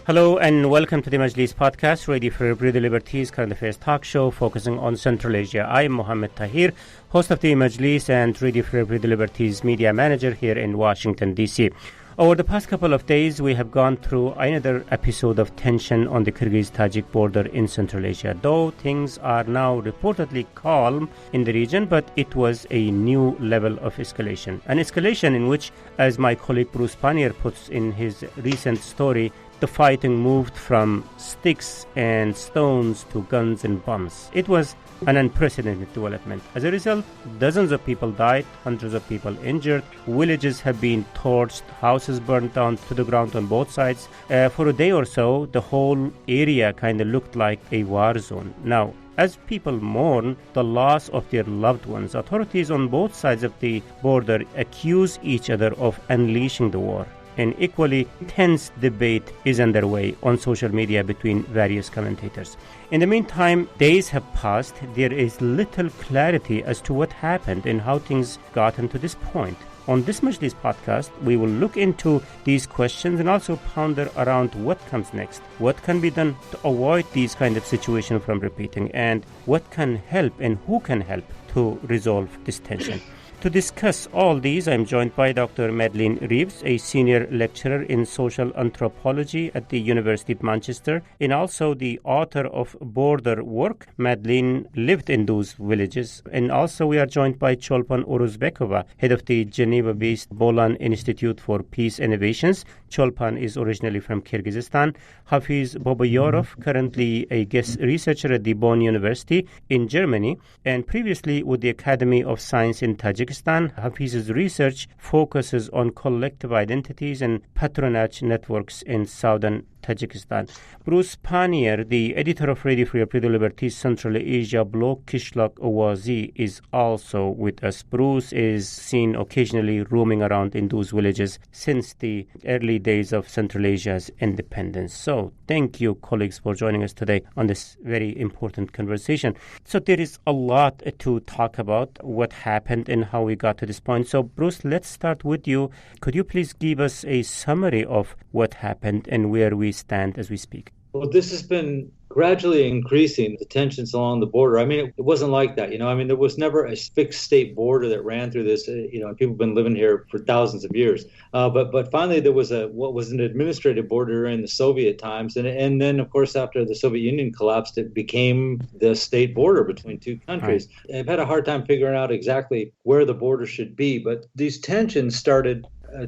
Hello and welcome to the Majlis podcast, ready for Breathe Liberties current affairs talk show focusing on Central Asia. I am Mohammed Tahir, host of the Majlis and ready for Breathe Liberties media manager here in Washington, D.C. Over the past couple of days, we have gone through another episode of tension on the Kyrgyz-Tajik border in Central Asia. Though things are now reportedly calm in the region, but it was a new level of escalation. An escalation in which, as my colleague Bruce Pannier puts in his recent story, the fighting moved from sticks and stones to guns and bombs. It was an unprecedented development. As a result, dozens of people died, hundreds of people injured, villages have been torched, houses burned down to the ground on both sides. For a day or so, the whole area kind of looked like a war zone. Now, as people mourn the loss of their loved ones, authorities on both sides of the border accuse each other of unleashing the war. An equally tense debate is underway on social media between various commentators. In the meantime, days have passed. There is little clarity as to what happened and how things gotten to this point. On this Majlis podcast, we will look into these questions and also ponder around what comes next, what can be done to avoid these kind of situations from repeating, and what can help and who can help to resolve this tension. To discuss all these, I'm joined by Dr. Madeleine Reeves, a senior lecturer in social anthropology at the University of Manchester, and also the author of Border Work. Madeleine lived in those villages. And also we are joined by Cholpan Oruzbekova, head of the Geneva-based Bolan Institute for Peace Innovations. Cholpan is originally from Kyrgyzstan. Hafiz Boboyorov, currently a guest researcher at the Bonn University in Germany, and previously with the Academy of Science in Tajikistan. Hafiz's research focuses on collective identities and patronage networks in southern Tajikistan. Bruce Pannier, the editor of Radio Free Breathe Liberties Central Asia blog Kishlak Awazi, is also with us. Bruce is seen occasionally roaming around in those villages since the early days of Central Asia's independence. So thank you, colleagues, for joining us today on this very important conversation. So there is a lot to talk about, what happened and how we got to this point. So Bruce, let's start with you. Could you please give us a summary of what happened and where we stand as we speak? Well, this has been gradually increasing, the tensions along the border. I mean, it wasn't like that, there was never a fixed state border that ran through this, and people have been living here for thousands of years. But finally there was what was an administrative border during the Soviet times. And then, of course, after the Soviet Union collapsed, it became the state border between two countries. Right. I've had a hard time figuring out exactly where the border should be, but these tensions started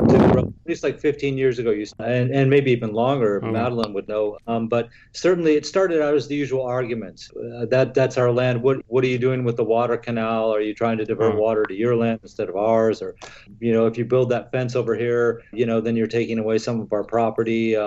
to grow at least like 15 years ago, and maybe even longer. Madeleine would know. But certainly it started out as the usual arguments. That's our land. What are you doing with the water canal? Are you trying to divert water to your land instead of ours? Or, if you build that fence over here, then you're taking away some of our property.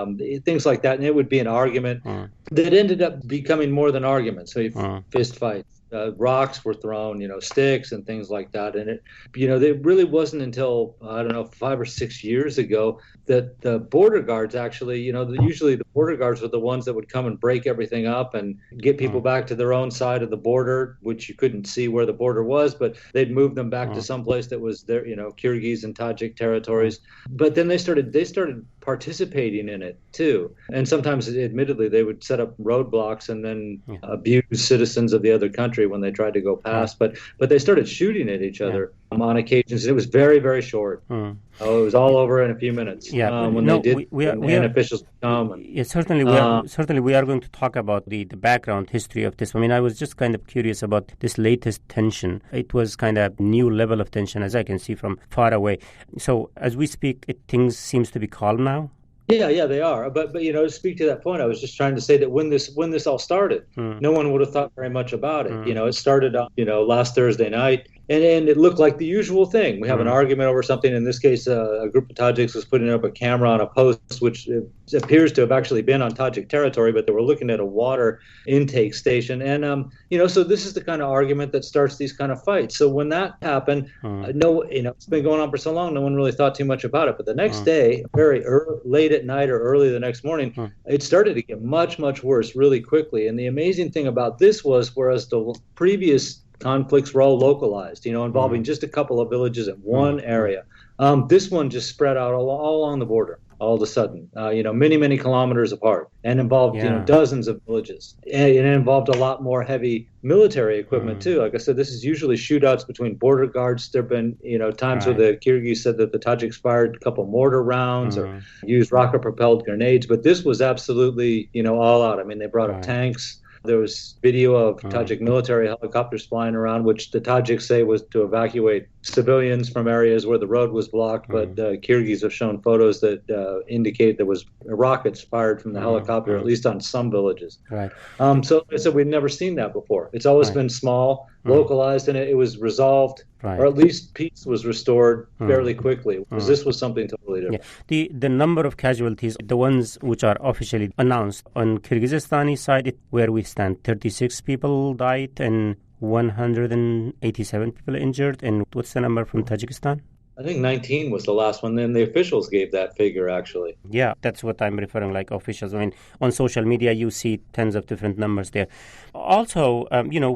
Things like that. And it would be an argument that ended up becoming more than arguments. So fist fights. Rocks were thrown, sticks and things like that. And it really wasn't until, 5 or 6 years ago that the border guards actually, usually the border guards were the ones that would come and break everything up and get people back to their own side of the border, which you couldn't see where the border was, but they'd move them back to some place that was their, Kyrgyz and Tajik territories. But then they started participating in it too. And sometimes, admittedly, they would set up roadblocks and then abuse citizens of the other country when they tried to go past. But they started shooting at each other on occasions. It was very, very short. It was all over in a few minutes. Officials come. Certainly we are going to talk about the background history of this. I was just kind of curious about this latest tension. It was kind of a new level of tension, as I can see from far away. So as we speak, things seems to be calm now. Yeah, they are. But to speak to that point, I was just trying to say that when this all started, no one would have thought very much about it. It started last Thursday night. And it looked like the usual thing. We have an argument over something. In this case, a group of Tajiks was putting up a camera on a post, which appears to have actually been on Tajik territory, but they were looking at a water intake station. And, so this is the kind of argument that starts these kind of fights. So when that happened, it's been going on for so long, no one really thought too much about it. But the next day, very late at night or early the next morning, it started to get much, much worse really quickly. And the amazing thing about this was, whereas the previous conflicts were all localized, involving just a couple of villages in one area. This one just spread out all along the border. all of a sudden, many, many kilometers apart, and involved, dozens of villages. And it involved a lot more heavy military equipment too. Like I said, this is usually shootouts between border guards. There've been, times where the Kyrgyz said that the Tajiks fired a couple mortar rounds or used rocket-propelled grenades, but this was absolutely, all out. I mean, they brought up tanks. There was video of Tajik military helicopters flying around, which the Tajiks say was to evacuate civilians from areas where the road was blocked. But Kyrgyz have shown photos that indicate there was rockets fired from the helicopter, at least on some villages. Right. So we've never seen that before. It's always been small, localized, and it was resolved, or at least peace was restored fairly quickly. Because this was something totally different. Yeah. The number of casualties, the ones which are officially announced on Kyrgyzstani side, where we stand, 36 people died and 187 people injured. And what's the number from Tajikistan? I think 19 was the last one. Then the officials gave that figure, actually. Yeah, that's what I'm referring, like officials. I mean, on social media, you see tons of different numbers there. Also,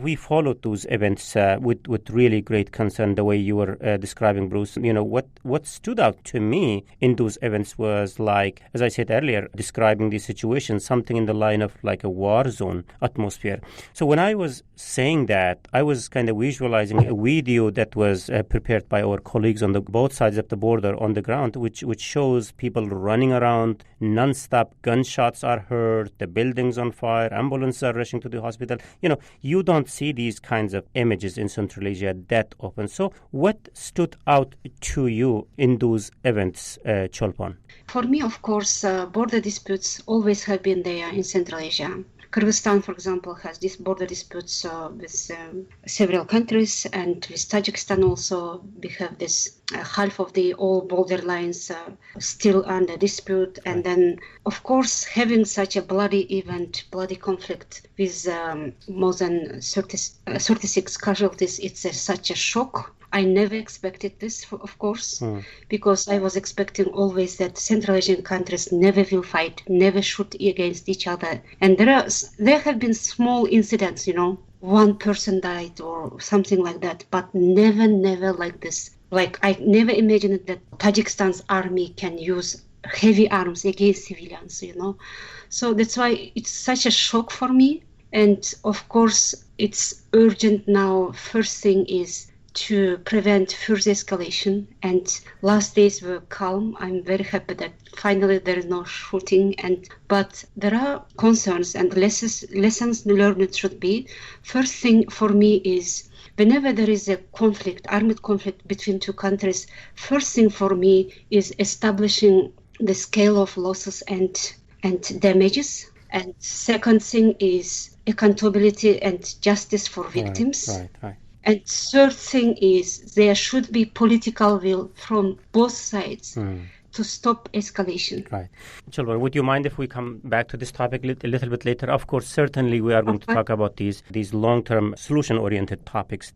we followed those events with really great concern, the way you were describing, Bruce. What stood out to me in those events was, like, as I said earlier, describing the situation, something in the line of like a war zone atmosphere. So when I was saying that, I was kind of visualizing a video that was prepared by our colleagues on both sides of the border on the ground, which shows people running around, non-stop gunshots are heard, the buildings on fire, ambulances are rushing to the hospital. You don't see these kinds of images in Central Asia that often. So what stood out to you in those events, Cholpan? For me, of course, border disputes always have been there in Central Asia. Kyrgyzstan, for example, has these border disputes with several countries, and with Tajikistan also. We have this half of the old border lines still under dispute. And then, of course, having such a bloody event, bloody conflict with more than 36 casualties, it's such a shock. I never expected this, of course, because I was expecting always that Central Asian countries never will fight, never shoot against each other. And there have been small incidents, one person died or something like that, but never like this. Like, I never imagined that Tajikistan's army can use heavy arms against civilians, So that's why it's such a shock for me. And of course, it's urgent now. First thing is to prevent further escalation. And last days were calm. I'm very happy that finally there is no shooting. But there are concerns, and lessons learned should be. First thing for me is, whenever there is a conflict, armed conflict between two countries, first thing for me is establishing the scale of losses and damages. And second thing is accountability and justice for victims. Right. And third thing is, there should be political will from both sides to stop escalation. Right. Children, would you mind if we come back to this topic a little bit later? Of course, certainly we are going to talk about these long-term solution-oriented topics.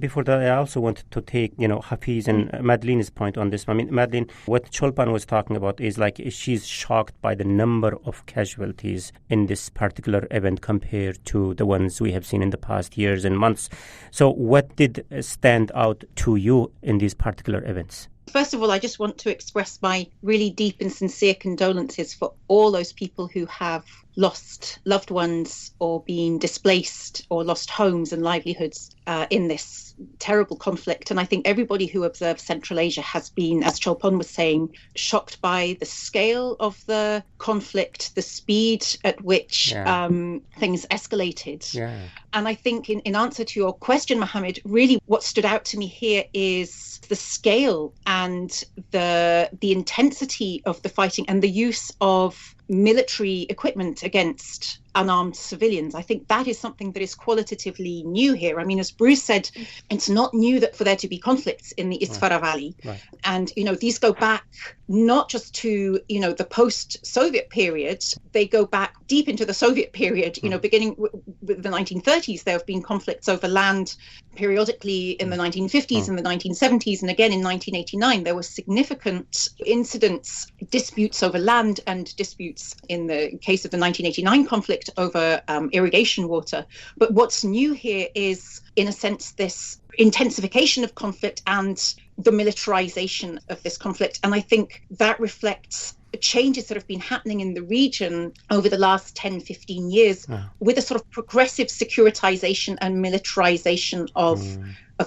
Before that, I also wanted to take, Hafiz and Madeline's point on this. I mean, Madeline, what Cholpan was talking about is like she's shocked by the number of casualties in this particular event compared to the ones we have seen in the past years and months. So what did stand out to you in these particular events? First of all, I just want to express my really deep and sincere condolences for all those people who have lost loved ones or been displaced or lost homes and livelihoods in this terrible conflict. And I think everybody who observes Central Asia has been, as Cholpan was saying, shocked by the scale of the conflict, the speed at which things escalated. Yeah. And I think in answer to your question, Mohammed, really what stood out to me here is the scale and the intensity of the fighting and the use of military equipment against unarmed civilians. I think that is something that is qualitatively new here. I mean, as Bruce said, it's not new that for there to be conflicts in the Isfara Valley. Right. And, these go back not just to, the post-Soviet period, they go back deep into the Soviet period, beginning with the 1930s. There have been conflicts over land periodically in the 1950s and the 1970s. And again, in 1989, there were significant incidents, disputes over land and disputes in the case of the 1989 conflict over irrigation water. But what's new here is, in a sense, this intensification of conflict and the militarization of this conflict. And I think that reflects changes that have been happening in the region over the last 10, 15 years with a sort of progressive securitization and militarization of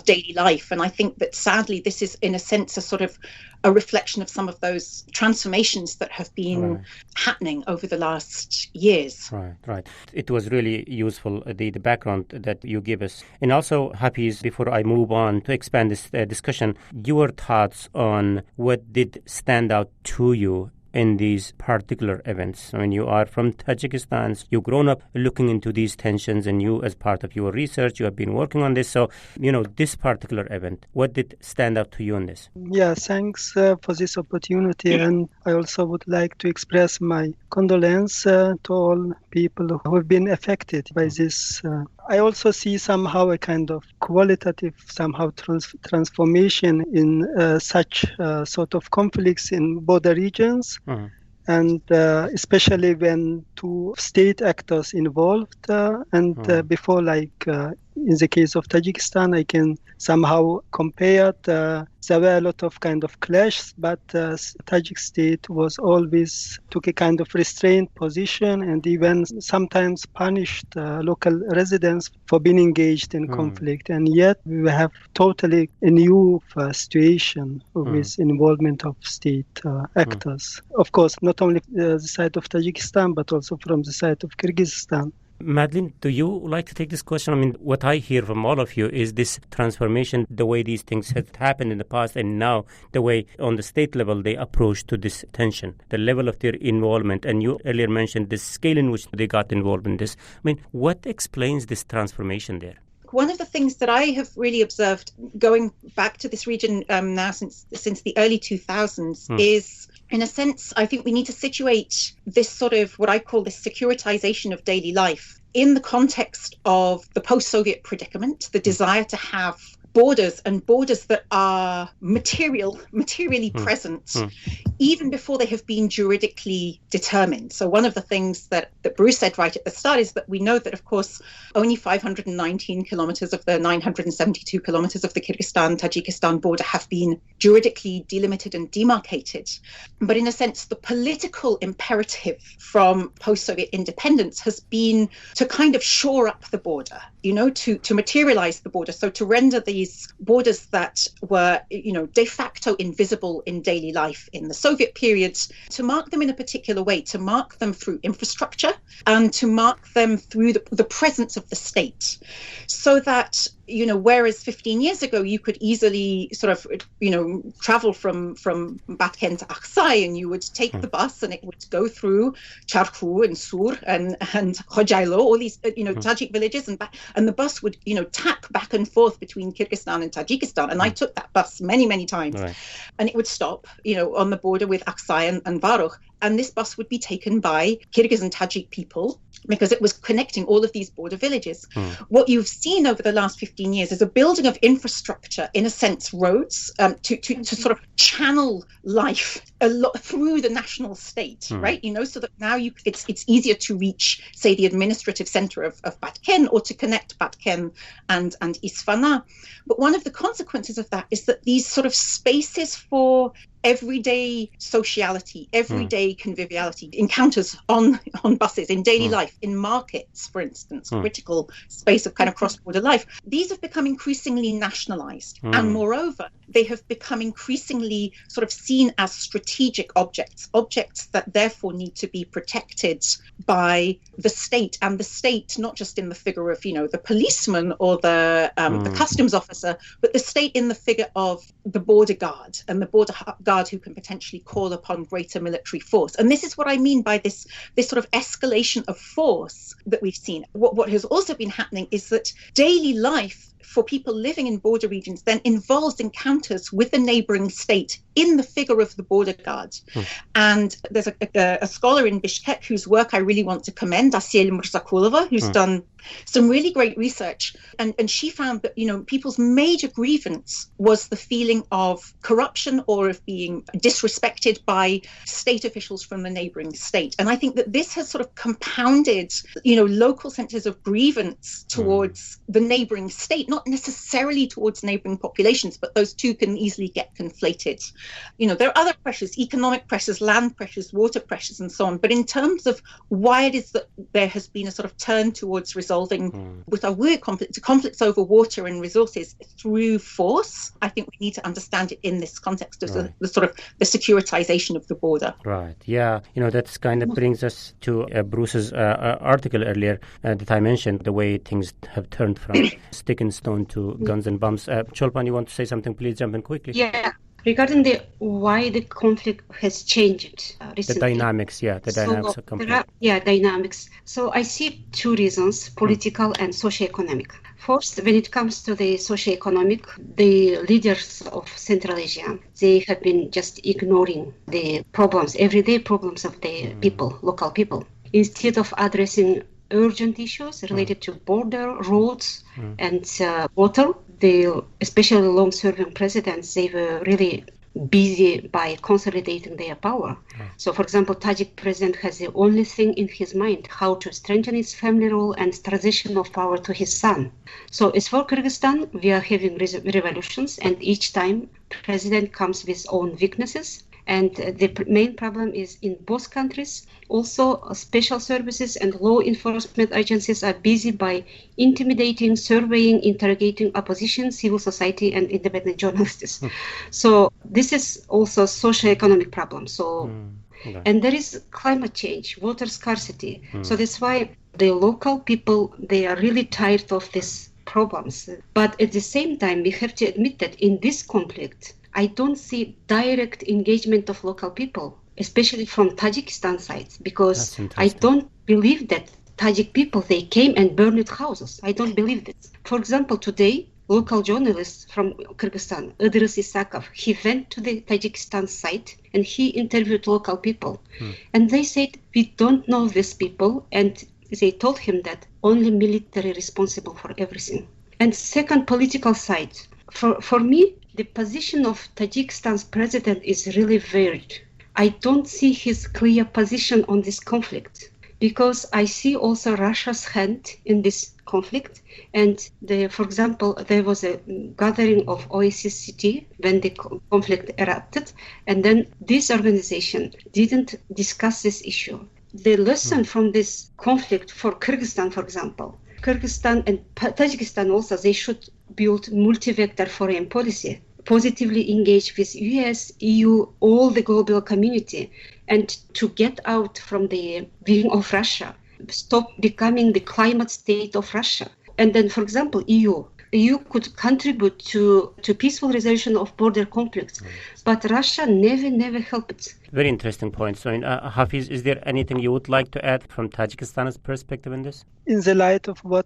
daily life. And I think that sadly, this is in a sense a sort of a reflection of some of those transformations that have been happening over the last years. Right. It was really useful, the background that you give us. And also, Hafiz, before I move on to expand this discussion, your thoughts on what did stand out to you in these particular events. I mean, you are from Tajikistan, you've grown up looking into these tensions, and you, as part of your research, you have been working on this. So, this particular event, what did stand out to you on this? Yeah, thanks for this opportunity. And I also would like to express my condolence to all people who have been affected by this. I also see somehow a kind of qualitative, somehow transformation in such sort of conflicts in border regions. And especially when two state actors involved before, like in the case of Tajikistan, I can somehow compare there were a lot of kind of clashes, but Tajik state was always took a kind of restrained position and even sometimes punished local residents for being engaged in conflict. And yet we have totally a new situation with involvement of state actors. Of course, not only the side of Tajikistan, but also from the side of Kyrgyzstan. Madeline, do you like to take this question? I mean, what I hear from all of you is this transformation, the way these things have happened in the past and now the way on the state level they approach to this tension, the level of their involvement. And you earlier mentioned the scale in which they got involved in this. I mean, what explains this transformation there? One of the things that I have really observed going back to this region now since the early 2000s is, in a sense, I think we need to situate this sort of what I call this securitization of daily life in the context of the post-Soviet predicament, the desire to have borders that are materially present even before they have been juridically determined. So one of the things that Bruce said right at the start is that we know that, of course, only 519 kilometers of the 972 kilometers of the Kyrgyzstan-Tajikistan border have been juridically delimited and demarcated. But in a sense, the political imperative from post-Soviet independence has been to kind of shore up the border, to materialize the border. So to render these borders that were, de facto invisible in daily life in the Soviet periods, to mark them in a particular way, to mark them through infrastructure and to mark them through the presence of the state. So that, whereas 15 years ago, you could easily sort of, travel from Batken to Aksai, and you would take the bus and it would go through Charku and Sur and Khojailo, all these, Tajik villages, and the bus would, tap back and forth between Kyrgyzstan and Tajikistan. And I took that bus many, many times. Right. And it would stop, on the border with Aksai and Varukh. And this bus would be taken by Kyrgyz and Tajik people because it was connecting all of these border villages. What you've seen over the last 15 years is a building of infrastructure, in a sense, roads, to sort of channel life a lot through the national state, right? So that now it's easier to reach, say, the administrative center of Batken, or to connect Batken and Isfana. But one of the consequences of that is that these sort of spaces for everyday sociality, everyday conviviality, encounters on buses, in daily life, in markets, for instance, critical space of kind of cross-border life, these have become increasingly nationalized. And moreover, they have become increasingly sort of seen as strategic objects that therefore need to be protected by the state, and the state not just in the figure of, the policeman or the customs officer, but the state in the figure of the border guard and the border guard who can potentially call upon greater military force. And this is what I mean by this sort of escalation of force that we've seen. What has also been happening is that daily life for people living in border regions then involves encounters with the neighboring state in the figure of the border guard. And there's a scholar in Bishkek whose work I really want to commend, Asiel Murzakulova, who's done some really great research. And she found that, people's major grievance was the feeling of corruption or of being disrespected by state officials from the neighboring state. And I think that this has sort of compounded, local senses of grievance towards the neighboring state, not necessarily towards neighboring populations, but those two can easily get conflated. There are other pressures, economic pressures, land pressures, water pressures, and so on. But in terms of why it is that there has been a sort of turn towards resolving with our word conflicts over water and resources through force, I think we need to understand it in this context of the sort of the securitization of the border. Right. Yeah. That's kind of brings us to Bruce's article earlier that I mentioned, the way things have turned from stick and stone to guns and bombs. Cholpan, you want to say something? Please jump in quickly. Yeah. Regarding why the conflict has changed recently. The dynamics of conflict. Dynamics. So I see two reasons, political and socioeconomic. First, when it comes to the socioeconomic, the leaders of Central Asia, they have been just ignoring the problems, everyday problems of the people, local people. Instead of addressing urgent issues related to border, roads, and water, especially long-serving presidents, they were really busy by consolidating their power. So, for example, Tajik president has the only thing in his mind, how to strengthen his family role and transition of power to his son. So, as for Kyrgyzstan, we are having revolutions, and each time president comes with own weaknesses. And the main problem is in both countries. Also, special services and law enforcement agencies are busy by intimidating, surveying, interrogating opposition, civil society, and independent journalists. So this is also a socio-economic problem. So, and there is climate change, water scarcity. So that's why the local people, they are really tired of these problems. But at the same time, we have to admit that in this conflict, I don't see direct engagement of local people, especially from Tajikistan side, because I don't believe that Tajik people, they came and burned houses. I don't believe this. For example, today, local journalist from Kyrgyzstan, Idris Isakov, he went to the Tajikistan site and he interviewed local people. And they said, we don't know these people. And they told him that only military responsible for everything. And second, political side. For me, the position of Tajikistan's president is really varied. I don't see his clear position on this conflict because I see also Russia's hand in this conflict. And for example, there was a gathering of OSCE when the conflict erupted, and then this organization didn't discuss this issue. The lesson from this conflict for Kyrgyzstan, for example, Kyrgyzstan and Tajikistan also, they should build multi-vector foreign policy, positively engage with US, EU, all the global community, and to get out from the wing of Russia, stop becoming the climate state of Russia. And then, for example, EU could contribute to peaceful resolution of border conflicts, but Russia never helped. Very interesting point. So, Hafiz, is there anything you would like to add from Tajikistan's perspective in this? In the light of what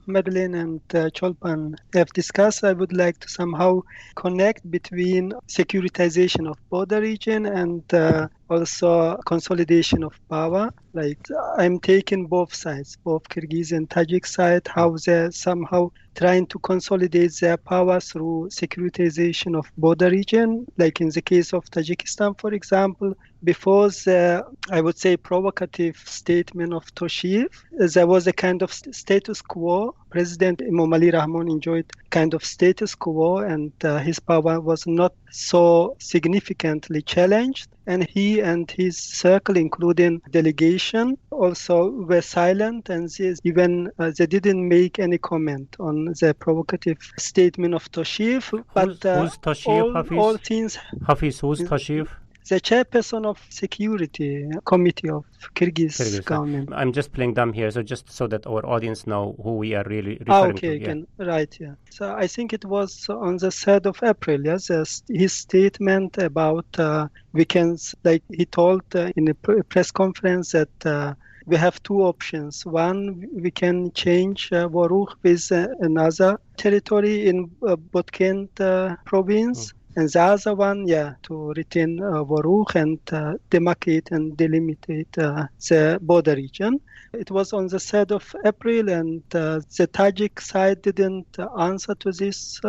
Madeline and Cholpan have discussed, I would like to somehow connect between securitization of border region and also consolidation of power. Like I'm taking both sides, both Kyrgyz and Tajik side, how they're somehow trying to consolidate their power through securitization of border region. Like in the case of Tajikistan, for example, before the, I would say, provocative statement of Toshev, there was a kind of status quo. President Emomali Rahmon enjoyed kind of status quo, and his power was not so significantly challenged. And he and his circle, including delegation, also were silent, and they didn't make any comment on the provocative statement of Toshev. But who's Toshev, Hafiz? All things. Hafiz, who's Toshev? The chairperson of security committee of Kyrgyz government. I'm just playing dumb here, so just so that our audience know who we are really referring to. Again, right, yeah. So I think it was on the 3rd of April, yes, his statement about weekends, like he told in a press conference that we have two options. One, we can change Vorukh with another territory in Botkent province. and the other one, to retain Vorukh and demarcate and delimitate the border region. It was on the 3rd of April, and the Tajik side didn't answer to this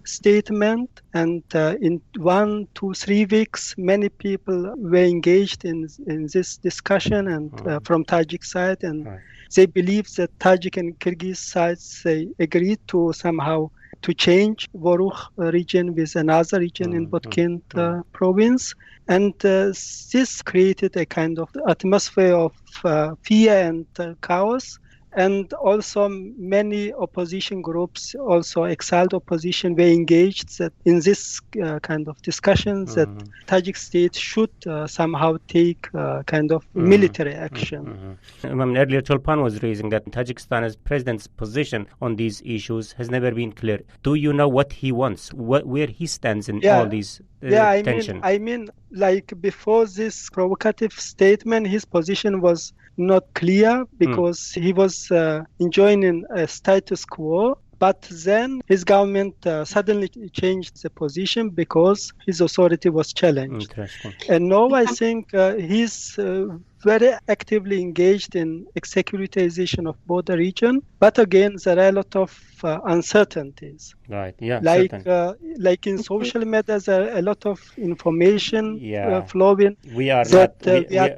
statement. And in 1 to 3 weeks, many people were engaged in this discussion, and from Tajik side, and they believe that Tajik and Kyrgyz sides, they agreed to somehow to change Vorukh region with another region in Botkent province. And this created a kind of atmosphere of fear and chaos. And also many opposition groups, also exiled opposition, were engaged in this kind of discussions that Tajik state should somehow take kind of military action. Earlier, Cholpan was raising that Tajikistan's president's position on these issues has never been clear. Do you know what he wants, where he stands in all these tension? I mean, like before this provocative statement, his position was not clear because he was enjoying a status quo. But then his government suddenly changed the position because his authority was challenged. Interesting. And now I think he's very actively engaged in securitization of border region. But again, there are a lot of uncertainties. Right. Yeah. Like in social media, there are a lot of information flowing we are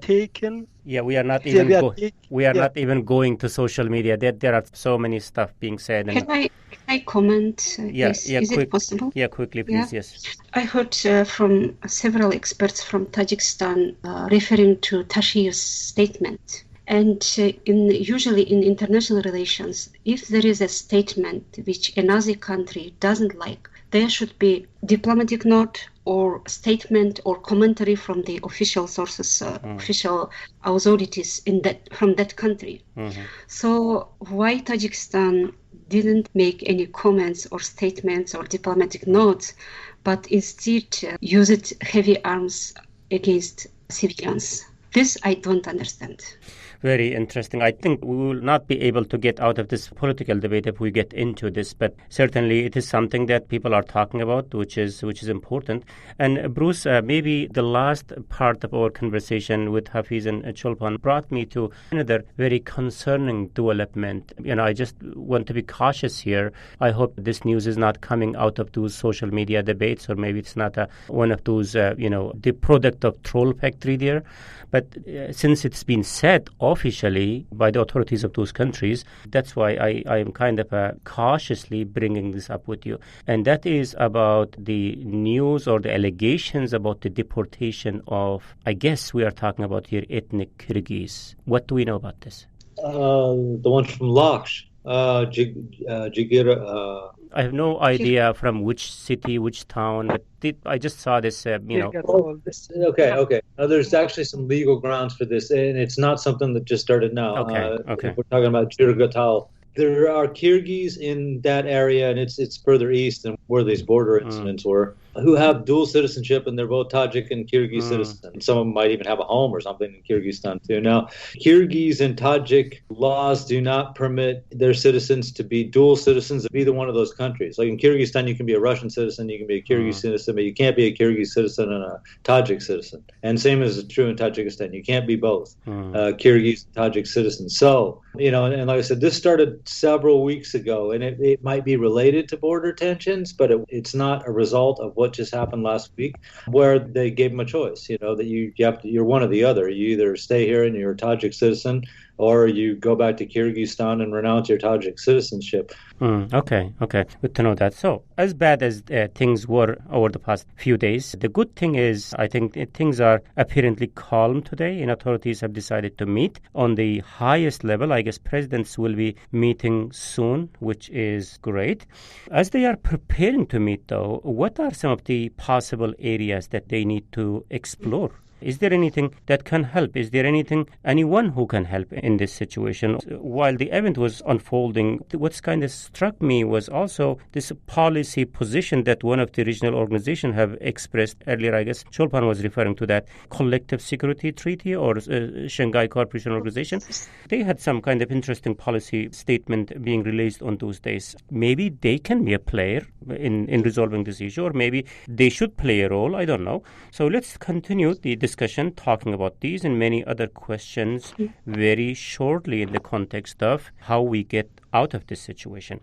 taken. Yeah, we are not even going to social media. There are so many stuff being said. Can I comment? Is it possible? Yeah, quickly, please. Yes. I heard from several experts from Tajikistan referring to Tashiyev's statement. And usually in international relations, if there is a statement which another country doesn't like, there should be diplomatic note or statement or commentary from the official sources, official authorities from that country. So why Tajikistan didn't make any comments or statements or diplomatic notes, but instead used heavy arms against civilians? This I don't understand. Very interesting. I think we will not be able to get out of this political debate if we get into this, but certainly it is something that people are talking about, which is important. And Bruce, maybe the last part of our conversation with Hafiz and Cholpan brought me to another very concerning development. I just want to be cautious here. I hope this news is not coming out of those social media debates, or maybe it's not one of those, the product of troll factory there. But since it's been said officially by the authorities of those countries, that's why I am kind of cautiously bringing this up with you. And that is about the news or the allegations about the deportation of, I guess we are talking about here, ethnic Kyrgyz. What do we know about this? The one from Laksh, Jigira. I have no idea from which city, which town, but I just saw this, Okay. There's actually some legal grounds for this, and it's not something that just started now. Okay. We're talking about Kyrgyzstan. There are Kyrgyz in that area, and it's further east than where these border incidents were, who have dual citizenship, and they're both Tajik and Kyrgyz citizens. Some of them might even have a home or something in Kyrgyzstan too. Now, Kyrgyz and Tajik laws do not permit their citizens to be dual citizens of either one of those countries. Like in Kyrgyzstan, you can be a Russian citizen, you can be a Kyrgyz citizen, but you can't be a Kyrgyz citizen and a Tajik citizen. And same is true in Tajikistan. You can't be both Kyrgyz and Tajik citizens. So, and like I said, this started several weeks ago, and it might be related to border tensions, but it's not a result of what just happened last week, where they gave them a choice, that you're one or the other. You either stay here and you're a Tajik citizen, or you go back to Kyrgyzstan and renounce your Tajik citizenship. Okay. Good to know that. So, as bad as things were over the past few days, the good thing is, I think things are apparently calm today, and authorities have decided to meet on the highest level. I guess presidents will be meeting soon, which is great. As they are preparing to meet, though, what are some of the possible areas that they need to explore Is there anything that can help? Is there anyone who can help in this situation? While the event was unfolding, what's kind of struck me was also this policy position that one of the regional organizations have expressed earlier. I guess Cholpan was referring to that Collective Security Treaty or Shanghai Cooperation Organization. They had some kind of interesting policy statement being released on those days. Maybe they can be a player in resolving this issue, or maybe they should play a role. I don't know. So let's continue the discussion talking about these and many other questions very shortly in the context of how we get out of this situation.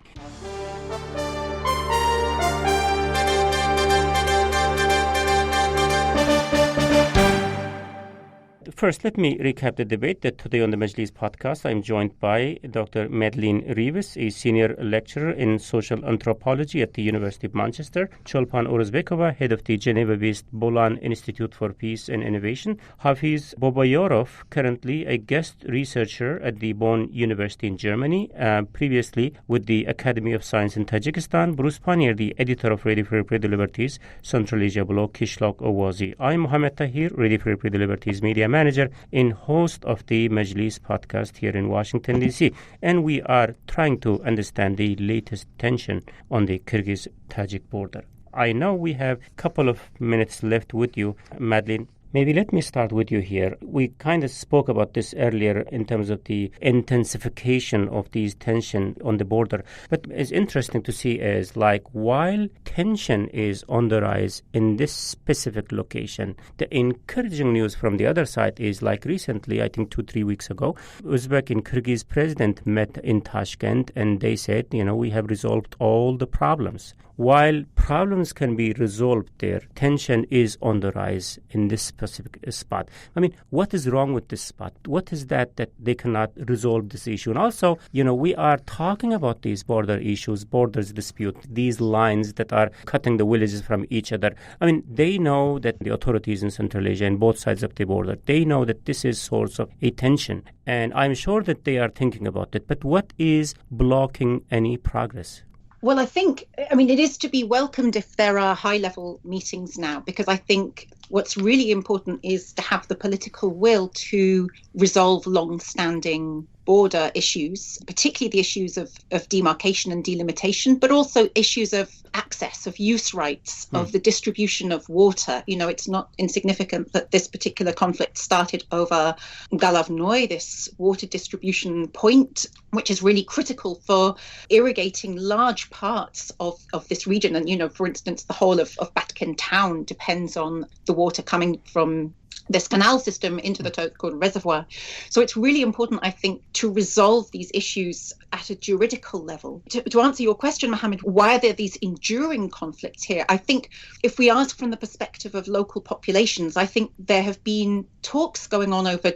First, let me recap the debate that today on the Majlis podcast, I'm joined by Dr. Madeleine Rivas, a senior lecturer in social anthropology at the University of Manchester, Cholpan Oruzbekova, head of the Geneva-based Bolan Institute for Peace and Innovation, Hafiz Bobayorov, currently a guest researcher at the Bonn University in Germany, previously with the Academy of Science in Tajikistan, Bruce Pannier, the editor of Radio Free Liberties, Central Asia blog, Kishlok Owazi. I'm Mohammed Tahir, Radio Free Liberties media manager and host of the Majlis podcast here in Washington, D.C. And we are trying to understand the latest tension on the Kyrgyz-Tajik border. I know we have a couple of minutes left with you, Madeleine. Maybe let me start with you here. We kind of spoke about this earlier in terms of the intensification of these tension on the border. But it's interesting to see is like while tension is on the rise in this specific location, the encouraging news from the other side is like recently, I think 2-3 weeks ago, Uzbek and Kyrgyz president met in Tashkent and they said, we have resolved all the problems. While problems can be resolved there, tension is on the rise in this specific spot. I mean, what is wrong with this spot? What is that they cannot resolve this issue? And also, we are talking about these border issues, borders dispute, these lines that are cutting the villages from each other. I mean, they know that the authorities in Central Asia and both sides of the border, they know that this is source of a tension. And I'm sure that they are thinking about it. But what is blocking any progress? Well, it is to be welcomed if there are high-level meetings now, because I think what's really important is to have the political will to resolve long-standing border issues, particularly the issues of demarcation and delimitation, but also issues of access, of use rights, of the distribution of water. It's not insignificant that this particular conflict started over Galavnoy, this water distribution point, which is really critical for irrigating large parts of this region. And, for instance, the whole of Batken town depends on the water coming from this canal system into the Tokun reservoir. So it's really important, I think, to resolve these issues at a juridical level. To answer your question, Mohammed, why are there these enduring conflicts here? I think if we ask from the perspective of local populations, I think there have been talks going on over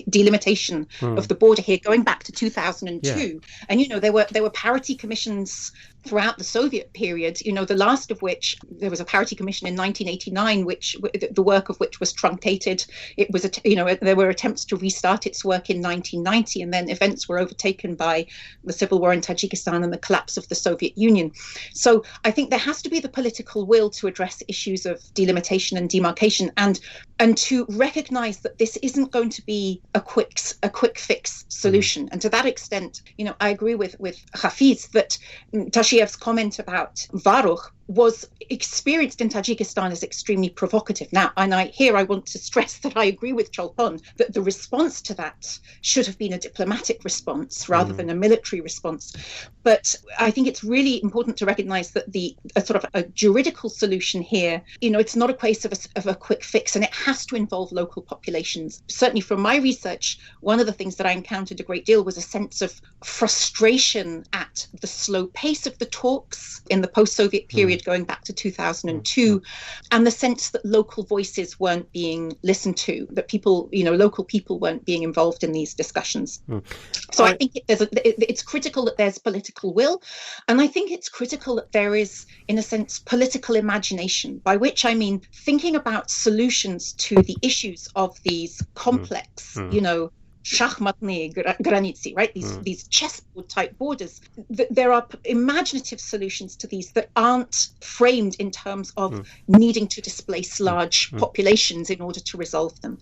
delimitation of the border here going back to 2002. Yeah. And, there were parity commissions throughout the Soviet period, the last of which, there was a parity commission in 1989, which the work of which was truncated. It was, there were attempts to restart its work in 1990, and then events were overtaken by the civil war in Tajikistan and the collapse of the Soviet Union. So I think there has to be the political will to address issues of delimitation and demarcation, and to recognize that this isn't going to be a quick fix solution. And to that extent, I agree with Hafiz that Tashiev's comment about Varuch was experienced in Tajikistan as extremely provocative. Now, and I want to stress that I agree with Cholpan that the response to that should have been a diplomatic response rather than a military response. But I think it's really important to recognize that a sort of a juridical solution here, it's not a case of a quick fix, and it has to involve local populations. Certainly from my research, one of the things that I encountered a great deal was a sense of frustration at the slow pace of the talks in the post-Soviet period going back to 2002, and the sense that local voices weren't being listened to, that local people weren't being involved in these discussions. So I think it's critical that there's political will, and I think it's critical that there is, in a sense, political imagination, by which I mean thinking about solutions to the issues of these complex, shachmatные границы, right? These chessboard-type borders. There are imaginative solutions to these that aren't framed in terms of needing to displace large populations in order to resolve them.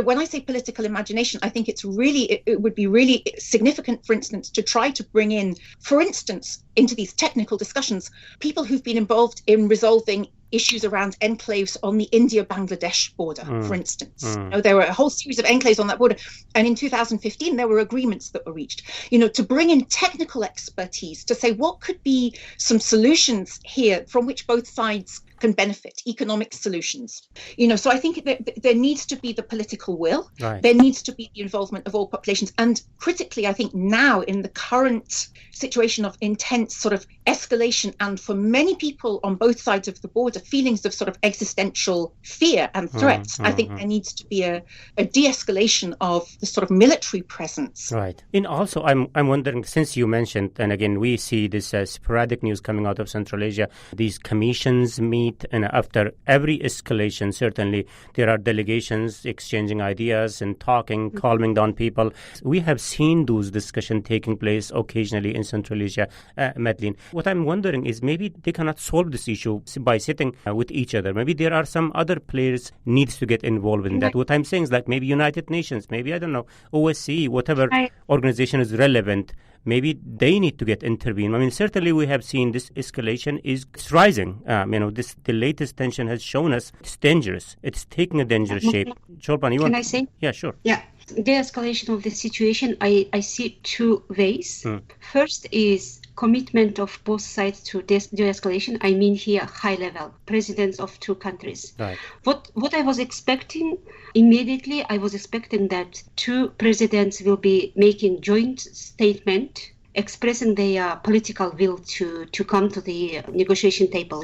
When I say political imagination, I think it would be really significant, for instance, to try to bring in, for instance, into these technical discussions, people who've been involved in resolving issues around enclaves on the India-Bangladesh border, for instance. There were a whole series of enclaves on that border. And in 2015, there were agreements that were reached, to bring in technical expertise to say what could be some solutions here from which both sides can benefit, economic solutions. So I think there needs to be the political will. Right. There needs to be the involvement of all populations. And critically, I think now in the current situation of intense sort of escalation, and for many people on both sides of the border, feelings of sort of existential fear and threats, I think there needs to be a de-escalation of the sort of military presence. Right. And also, I'm wondering, since you mentioned, and again, we see this sporadic news coming out of Central Asia, these commissions meet, and after every escalation, certainly there are delegations exchanging ideas and talking, calming down people. We have seen those discussions taking place occasionally in Central Asia, Madeline. What I'm wondering is maybe they cannot solve this issue by sitting with each other. Maybe there are some other players needs to get involved in that. What I'm saying is like maybe United Nations, maybe, I don't know, OSCE, whatever organization is relevant. Maybe they need to get intervened. I mean, certainly we have seen this escalation is rising. The latest tension has shown us it's dangerous. It's taking a dangerous shape. Chulpan, Can I say? Yeah, sure. Yeah. De-escalation of the situation, I see two ways. First is commitment of both sides to de-escalation. I mean here high level, presidents of two countries. Right. What I was expecting immediately, I was expecting that two presidents will be making joint statement expressing their political will to come to the negotiation table,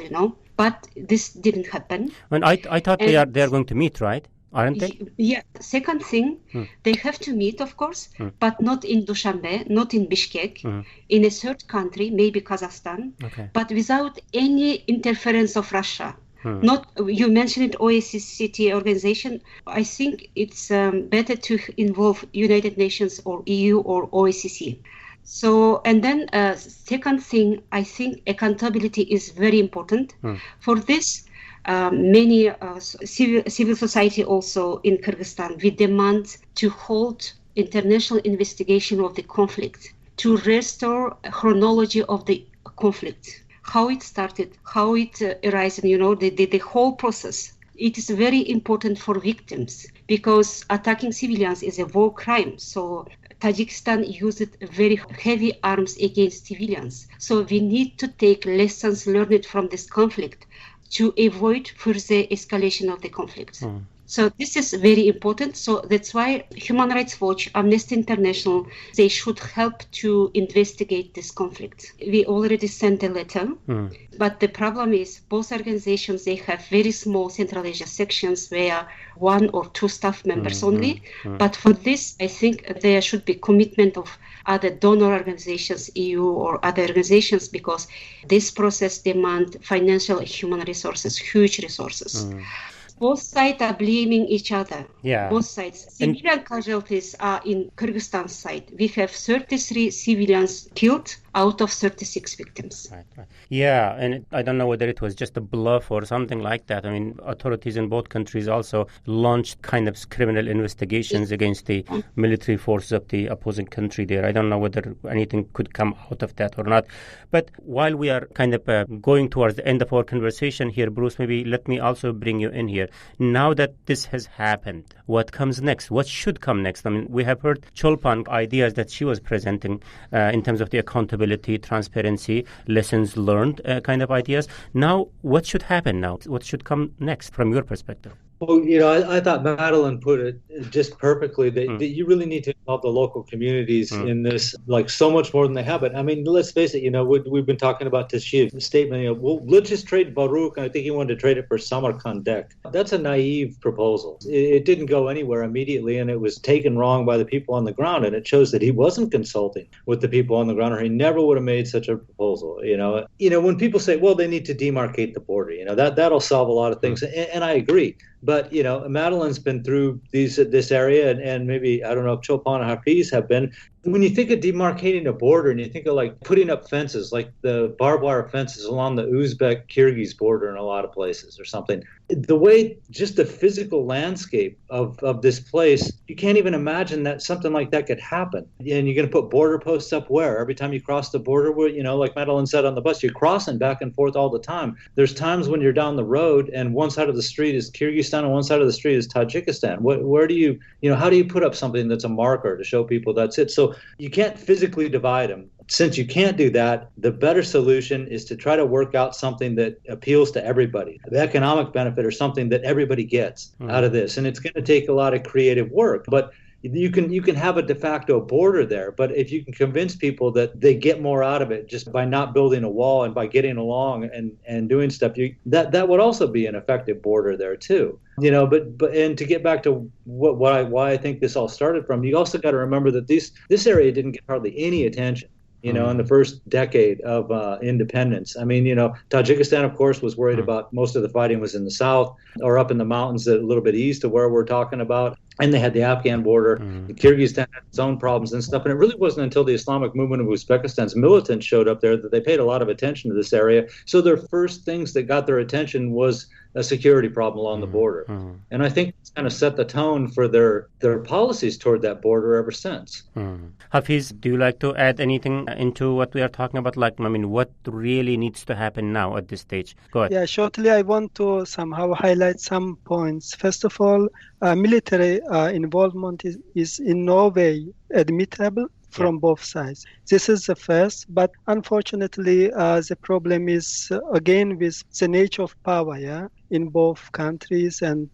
But this didn't happen. And I thought they are going to meet, right? Aren't they? Yeah. Second thing, they have to meet, of course, but not in Dushanbe, not in Bishkek, in a third country, maybe Kazakhstan, but without any interference of Russia. Not, you mentioned OSCE organization. I think it's better to involve United Nations or EU or OSCE. So, and then second thing, I think accountability is very important. For this, many civil society also in Kyrgyzstan, we demand to hold international investigation of the conflict, to restore a chronology of the conflict, how it started, how it arose, the whole process. It is very important for victims because attacking civilians is a war crime. So Tajikistan used very heavy arms against civilians. So we need to take lessons learned from this conflict to avoid further escalation of the conflict. So this is very important. So that's why Human Rights Watch, Amnesty International, they should help to investigate this conflict. We already sent a letter, but the problem is both organizations, they have very small Central Asia sections where 1 or 2 staff members only. But for this, I think there should be commitment of other donor organizations, EU or other organizations, because this process demands financial and human resources, huge resources. Both sides are blaming each other. Yeah. Both sides. Civilian casualties are in Kyrgyzstan side. We have 33 civilians killed out of 36 victims. Right. Yeah, and I don't know whether it was just a bluff or something like that. I mean, authorities in both countries also launched kind of criminal investigations against the military forces of the opposing country there. I don't know whether anything could come out of that or not. But while we are kind of going towards the end of our conversation here, Bruce, maybe let me also bring you in here. Now that this has happened, what comes next? What should come next? I mean, we have heard Chulpan ideas that she was presenting in terms of the accountability, transparency, lessons learned kind of ideas. Now, what should happen now? What should come next from your perspective? Well, I thought Madeline put it just perfectly that you really need to involve the local communities in this, like so much more than they have. But I mean, let's face it, we've been talking about Tashiv's statement, well, let's just trade Baruch, and I think he wanted to trade it for Samarkandek. That's a naive proposal. It didn't go anywhere immediately, and it was taken wrong by the people on the ground, and it shows that he wasn't consulting with the people on the ground, or he never would have made such a proposal. When people say, well, they need to demarcate the border, that'll solve a lot of things, and I agree. But, Madeleine's been through this area, and maybe, I don't know if Chopin and Hafiz have been. When you think of demarcating a border and you think of like putting up fences, like the barbed wire fences along the Uzbek-Kyrgyz border in a lot of places or something, the way just the physical landscape of this place, you can't even imagine that something like that could happen. And you're going to put border posts up where? Every time you cross the border, like Madeleine said on the bus, you're crossing back and forth all the time. There's times when you're down the road and one side of the street is Kyrgyzstan and one side of the street is Tajikistan. Where do you, how do you put up something that's a marker to show people that's it? So you can't physically divide them. Since you can't do that, the better solution is to try to work out something that appeals to everybody, the economic benefit or something that everybody gets out of this. And it's going to take a lot of creative work, but you can have a de facto border there. But if you can convince people that they get more out of it just by not building a wall and by getting along and doing stuff, that would also be an effective border there too. But and to get back to why I think this all started from, you also got to remember that this area didn't get hardly any attention. In the first decade of independence. I mean, Tajikistan, of course, was worried about most of the fighting was in the south or up in the mountains a little bit east of where we're talking about. And they had the Afghan border. Kyrgyzstan had its own problems and stuff. And it really wasn't until the Islamic movement of Uzbekistan's militants showed up there that they paid a lot of attention to this area. So their first things that got their attention was a security problem along the border. And I think it's kind of set the tone for their policies toward that border ever since. Hafiz, do you like to add anything into what we are talking about? What really needs to happen now at this stage? Go ahead. Yeah, shortly, I want to somehow highlight some points. First of all, military involvement is in no way admissible from both sides. This is the first, but unfortunately, the problem is again with the nature of power, in both countries, and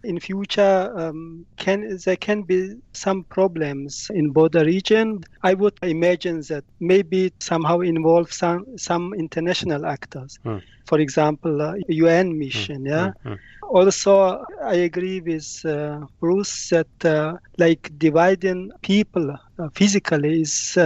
in future there can be some problems in border region. I would imagine that maybe somehow involve some international actors. For example, UN mission. Also, I agree with Bruce that dividing people physically is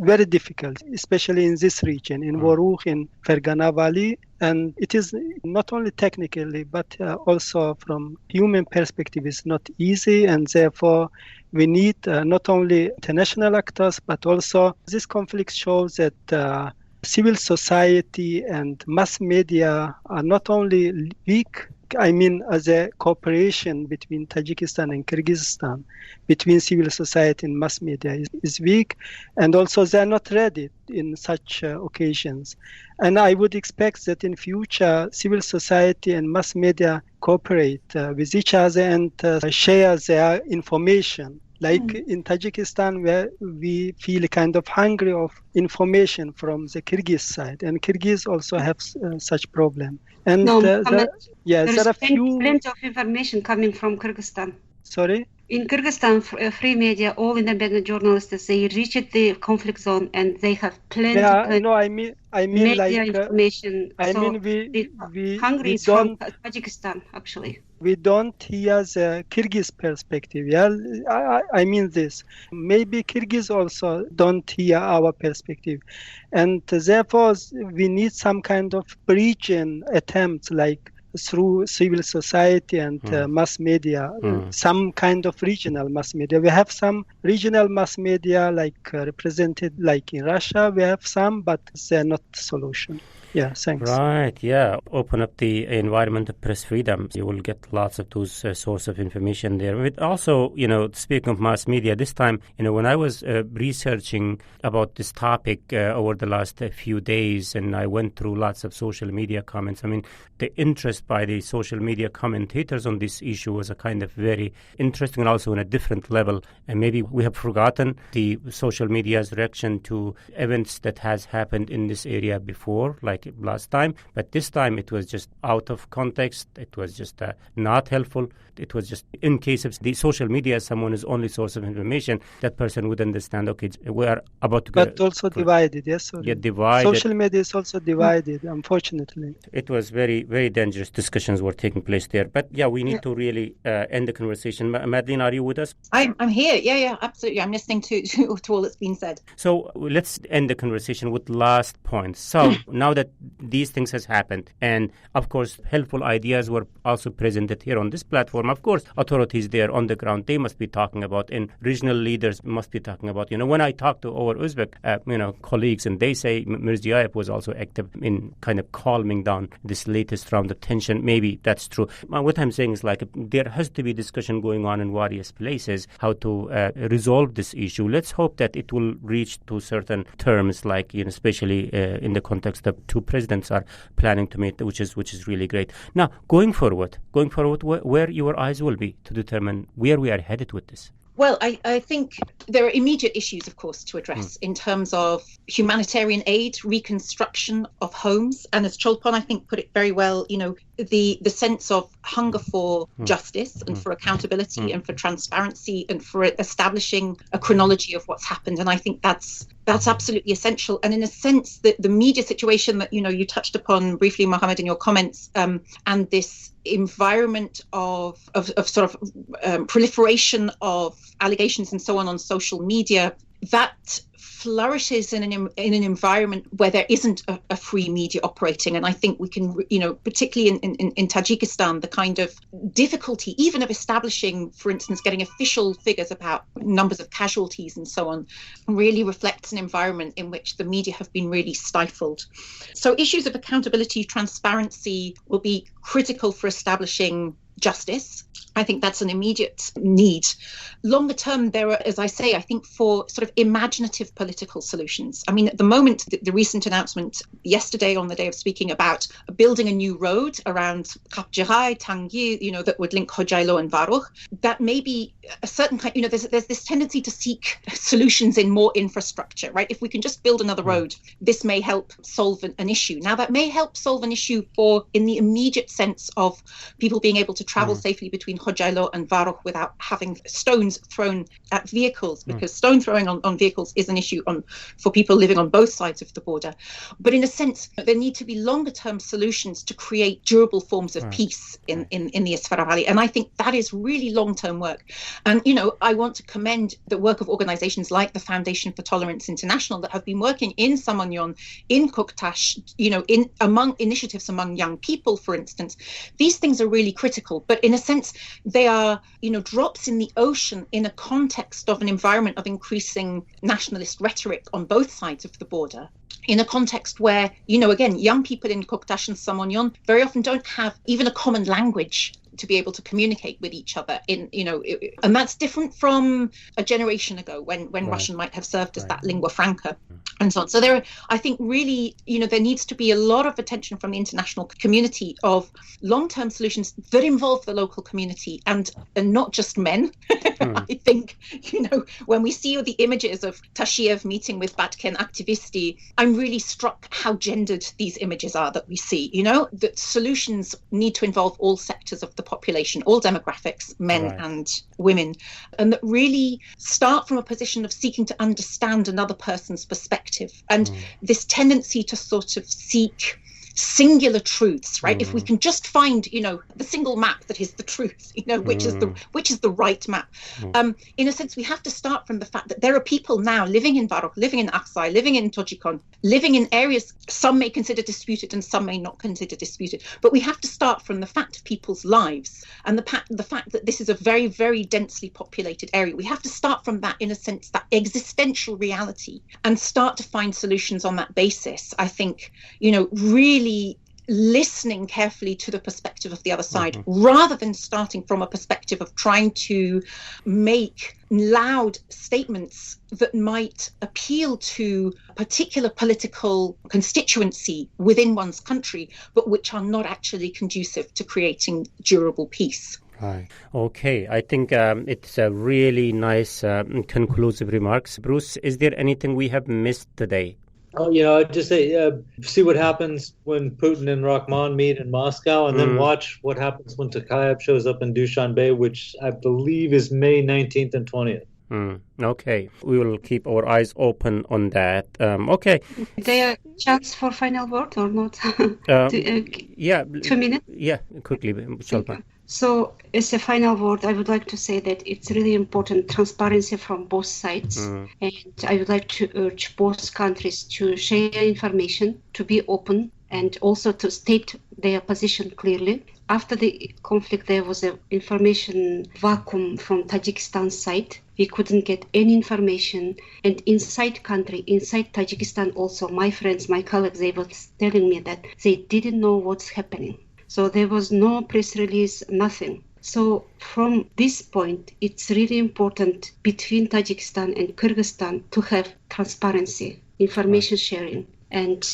very difficult, especially in this region, in Vorukh, in Fergana Valley. And it is not only technically, but also from human perspective, it's not easy. And therefore, we need not only international actors, but also this conflict shows that civil society and mass media are not only weak, as a cooperation between Tajikistan and Kyrgyzstan, between civil society and mass media is weak, and also they are not ready in such occasions. And I would expect that in future, civil society and mass media cooperate with each other and share their information. Like in Tajikistan, where we feel kind of hungry of information from the Kyrgyz side, and Kyrgyz also have such problem. And there are plenty of information coming from Kyrgyzstan. Sorry? In Kyrgyzstan, free media, all independent journalists, they reached the conflict zone and they have plenty media information. We hungry from Tajikistan, actually. We don't hear the Kyrgyz perspective. I mean this. Maybe Kyrgyz also don't hear our perspective. And therefore, we need some kind of bridging attempts, like through civil society and mass media, some kind of regional mass media. We have some regional mass media represented like in Russia. We have some, but they're not the solution. Yeah, thanks. Right, yeah. Open up the environment of press freedom. You will get lots of those sources of information there. But also, speaking of mass media, this time, when I was researching about this topic over the last few days, and I went through lots of social media comments, the interest by the social media commentators on this issue was a kind of very interesting and also on a different level. And maybe we have forgotten the social media's reaction to events that has happened in this area before, like last time, but this time it was just out of context. It was just not helpful. It was just in case of the social media as someone's only source of information, that person would understand, okay, we are about to go. But also divided, yes? Yeah, divided. Social media is also divided, unfortunately. It was very, very dangerous discussions were taking place there. But yeah, we need to really end the conversation. Madeleine, are you with us? I'm here. Yeah, absolutely. I'm listening to all that's been said. So let's end the conversation with last point. So now that these things has happened. And of course, helpful ideas were also presented here on this platform. Of course, authorities there on the ground, they must be talking about, and regional leaders must be talking about. When I talk to our Uzbek, colleagues, and they say Mirziyoyev was also active in kind of calming down this latest round of tension. Maybe that's true. What I'm saying is there has to be discussion going on in various places how to resolve this issue. Let's hope that it will reach to certain terms, especially in the context that two presidents are planning to meet, which is really great. Now, going forward, where your eyes will be to determine where we are headed with this? Well, I think there are immediate issues, of course, to address in terms of humanitarian aid, reconstruction of homes. And as Cholpon, I think, put it very well, the sense of hunger for justice and for accountability and for transparency and for establishing a chronology of what's happened. And I think that's absolutely essential. And in a sense, the media situation that, you touched upon briefly, Mohammed, in your comments, and this environment of sort of proliferation of allegations and so on social media, that flourishes in an environment where there isn't a free media operating. And I think we can, particularly in Tajikistan, the kind of difficulty even of establishing, for instance, getting official figures about numbers of casualties and so on, really reflects an environment in which the media have been really stifled. So issues of accountability, transparency will be critical for establishing justice. I think that's an immediate need. Longer term, there are, as I say, I think for sort of imaginative political solutions. I mean, at the moment, the recent announcement yesterday on the day of speaking about building a new road around Kapjirai, Tangi, that would link Khojailo and Varuch, that may be a certain kind, there's this tendency to seek solutions in more infrastructure, right? If we can just build another road, this may help solve an issue. Now, that may help solve an issue in the immediate sense of people being able to travel safely between Khojailo and Varuch without having stones thrown at vehicles, because stone throwing on vehicles is an issue for people living on both sides of the border. But in a sense, there need to be longer term solutions to create durable forms of peace in the Isfara Valley. And I think that is really long term work. And, I want to commend the work of organizations like the Foundation for Tolerance International that have been working in Samanyon, in Koktash, among initiatives among young people, for instance. These things are really critical. But in a sense, they are, drops in the ocean in a context of an environment of increasing nationalist rhetoric on both sides of the border. In a context where, again, young people in Koktash and Samanyon very often don't have even a common language to be able to communicate with each other and that's different from a generation ago when Russian might have served as that lingua franca and so on. So I think really, there needs to be a lot of attention from the international community of long-term solutions that involve the local community and not just men. I think, when we see the images of Tashiev meeting with Batken Aktivisti, I'm really struck how gendered these images are that we see, that solutions need to involve all sectors of the population, all demographics, men and women, and that really start from a position of seeking to understand another person's perspective. And this tendency to sort of seek singular truths, right? If we can just find, the single map that is the truth, which is the right map. In a sense, we have to start from the fact that there are people now living in Varuch, living in Aksai, living in Tojikon, living in areas some may consider disputed and some may not consider disputed. But we have to start from the fact of people's lives and the fact that this is a very, very densely populated area. We have to start from that, in a sense, that existential reality, and start to find solutions on that basis. I think, really listening carefully to the perspective of the other side, rather than starting from a perspective of trying to make loud statements that might appeal to a particular political constituency within one's country, but which are not actually conducive to creating durable peace. Right. Okay. I think it's a really nice conclusive remarks. Bruce, is there anything we have missed today? I'd just say, see what happens when Putin and Rahman meet in Moscow, and then watch what happens when Tokayev shows up in Dushanbe, which I believe is May 19th and 20th. Okay. We will keep our eyes open on that. Okay. Is there a chance for final word or not? 2 minutes? Yeah, quickly. So as a final word, I would like to say that it's really important transparency from both sides. And I would like to urge both countries to share information, to be open, and also to state their position clearly. After the conflict, there was an information vacuum from Tajikistan side. We couldn't get any information. And inside country, inside Tajikistan also, my friends, my colleagues, they were telling me that they didn't know what's happening. So there was no press release, nothing. So from this point, it's really important between Tajikistan and Kyrgyzstan to have transparency, information sharing. And,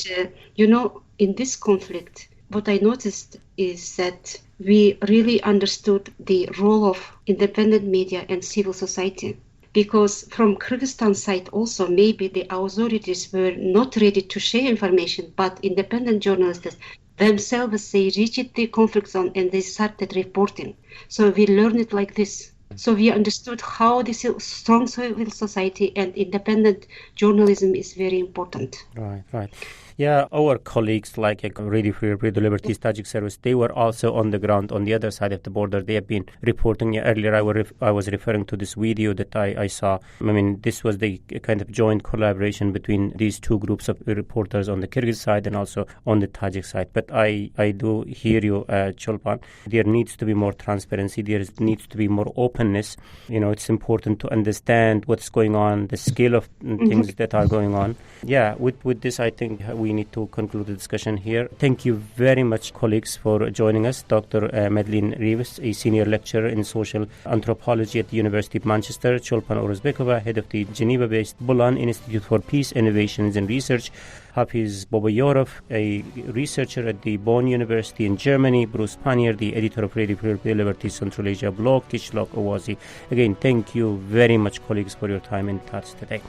in this conflict, what I noticed is that we really understood the role of independent media and civil society. Because from Kyrgyzstan side also, maybe the authorities were not ready to share information, but independent journalists themselves, they reached the conflict zone and they started reporting. So we learned it like this. So we understood how this strong civil society and independent journalism is very important. Right. Yeah, our colleagues like Radio Free Liberties Tajik Service, they were also on the ground on the other side of the border. They have been reporting. Earlier I was referring to this video that I saw. I mean, this was the kind of joint collaboration between these two groups of reporters on the Kyrgyz side and also on the Tajik side. But I do hear you, Chulpan. There needs to be more transparency. There needs to be more openness. It's important to understand what's going on, the scale of things that are going on. Yeah, with this, I think we need to conclude the discussion here. Thank you very much, colleagues, for joining us. Dr. Madeleine Reeves, a senior lecturer in social anthropology at the University of Manchester. Chulpan Orozbekova, head of the Geneva-based Bulan Institute for Peace, Innovations and Research. Hafiz Boboyorov, a researcher at the Bonn University in Germany. Bruce Pannier, the editor of Radio Free Liberties Central Asia blog. Kishlok Owazi. Again, thank you very much, colleagues, for your time and thoughts today.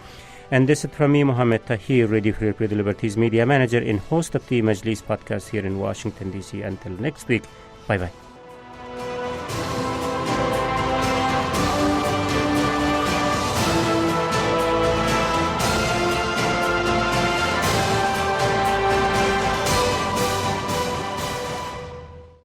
And this is from me, Mohammed Tahir, Radio Free Liberties media manager and host of the Majlis podcast here in Washington, D.C. Until next week, bye-bye.